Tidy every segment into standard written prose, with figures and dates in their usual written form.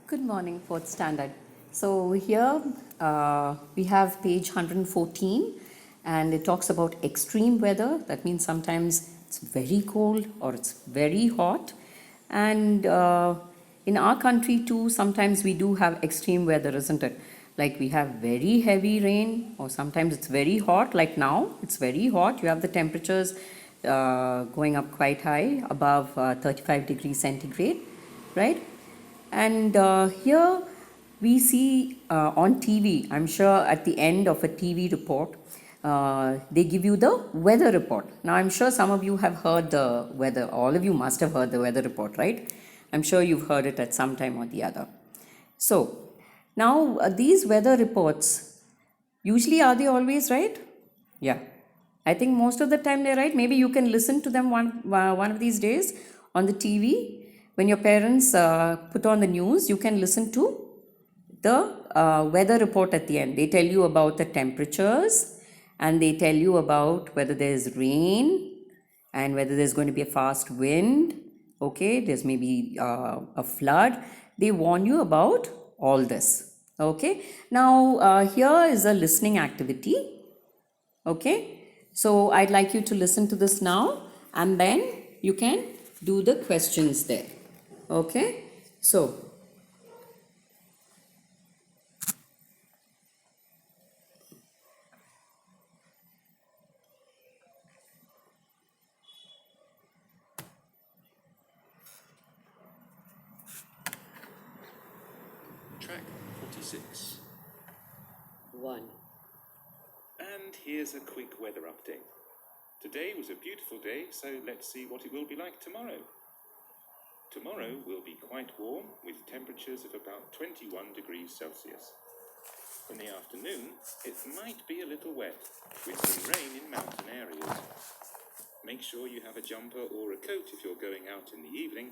Good morning, fourth standard. So here we have page 114 and it talks about extreme weather. That means sometimes it's very cold or it's very hot. And in our country too, sometimes we do have extreme weather, isn't it? Like we have very heavy rain or sometimes it's very hot, like now it's very hot. You have the temperatures going up quite high, above 35 degrees centigrade, right? And here we see on TV, I'm sure at the end of a TV report, they give you the weather report. Now, I'm sure some of you have heard the weather, all of you must have heard the weather report, right? I'm sure you've heard it at some time or the other. So, now these weather reports, usually are they always right? Yeah. I think most of the time they're right. Maybe you can listen to them one of these days on the TV. When your parents put on the news, you can listen to the weather report at the end. They tell you about the temperatures and they tell you about whether there's rain and whether there's going to be a fast wind. Okay, there's maybe a flood. They warn you about all this. Okay, now here is a listening activity. Okay, so I'd like you to listen to this now and then you can do the questions there. Okay, so Track 46. 1. And here's a quick weather update. Today was a beautiful day, so let's see what it will be like tomorrow. Tomorrow will be quite warm, with temperatures of about 21 degrees Celsius. In the afternoon, it might be a little wet, with some rain in mountain areas. Make sure you have a jumper or a coat if you're going out in the evening,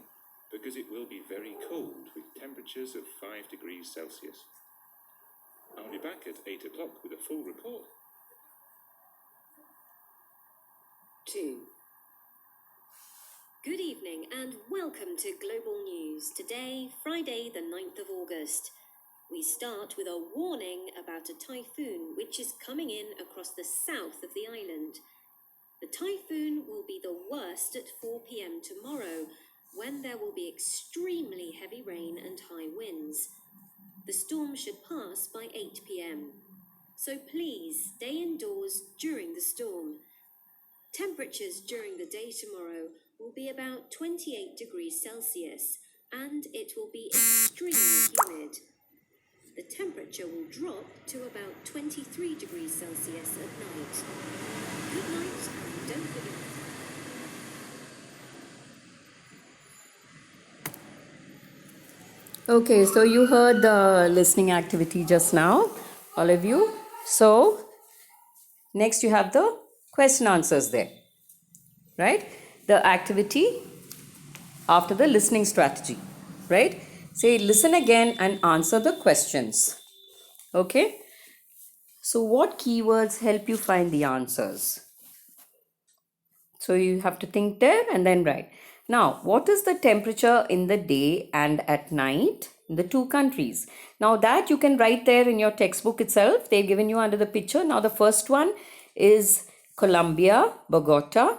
because it will be very cold, with temperatures of 5 degrees Celsius. I'll be back at 8 o'clock with a full report. 2. Good evening and welcome to Global News. Today, Friday the 9th of August. We start with a warning about a typhoon which is coming in across the south of the island. The typhoon will be the worst at 4 p.m. tomorrow, when there will be extremely heavy rain and high winds. The storm should pass by 8 p.m. So please stay indoors during the storm. Temperatures during the day tomorrow will be about 28 degrees Celsius and it will be extremely humid. The temperature will drop to about 23 degrees Celsius at night. Good night and don't forget. Okay, so you heard the listening activity just now, all of you. So next you have the question answers there, right? The activity after the listening strategy, right? Say listen again and answer the questions. Okay? So what keywords help you find the answers? So you have to think there and then write. Now, what is the temperature in the day and at night in the two countries? Now that you can write there in your textbook itself. They've given you under the picture. Now the first one is Colombia, Bogota.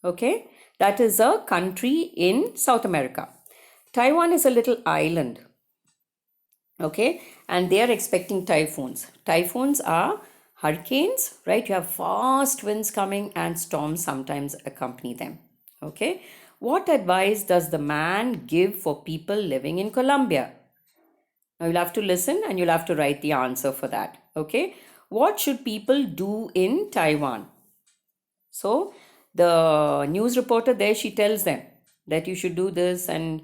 Okay, that is a country in South America. Taiwan is a little island. Okay, and they are expecting typhoons. Typhoons are hurricanes, right? You have fast winds coming and storms sometimes accompany them. Okay, what advice does the man give for people living in Colombia? Now you'll have to listen and you'll have to write the answer for that. Okay, what should people do in Taiwan? So the news reporter there, she tells them that you should do this and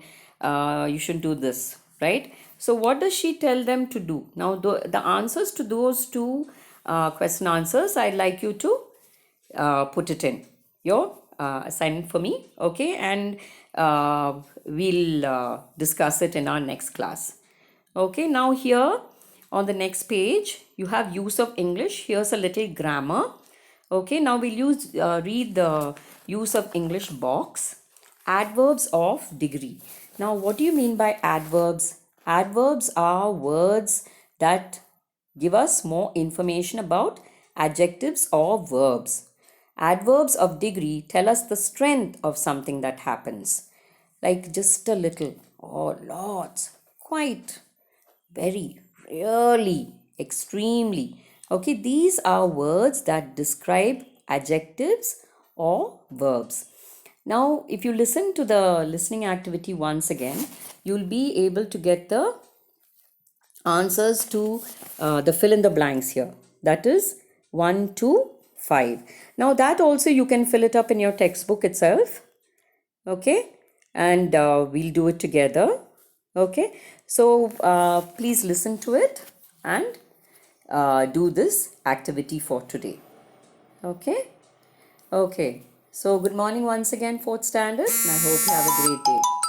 you should do this, right? So what does she tell them to do? Now the answers to those two question answers, I'd like you to put it in your assignment for me, okay? And we'll discuss it in our next class. Okay, now here on the next page, you have use of English. Here's a little grammar. Okay, now we'll read the use of English box. Adverbs of degree. Now, what do you mean by adverbs Adverbs are words that give us more information about adjectives or verbs. Adverbs of degree tell us the strength of something that happens, like just a little or lots, quite, very, really, extremely. Okay, these are words that describe adjectives or verbs. Now, if you listen to the listening activity once again, you'll be able to get the answers to the fill in the blanks here. That is 1 to 5. Now, that also you can fill it up in your textbook itself. Okay, and we'll do it together. Okay, so please listen to it and do this activity for today. Okay, okay. So good morning once again, fourth standard, and I hope you have a great day.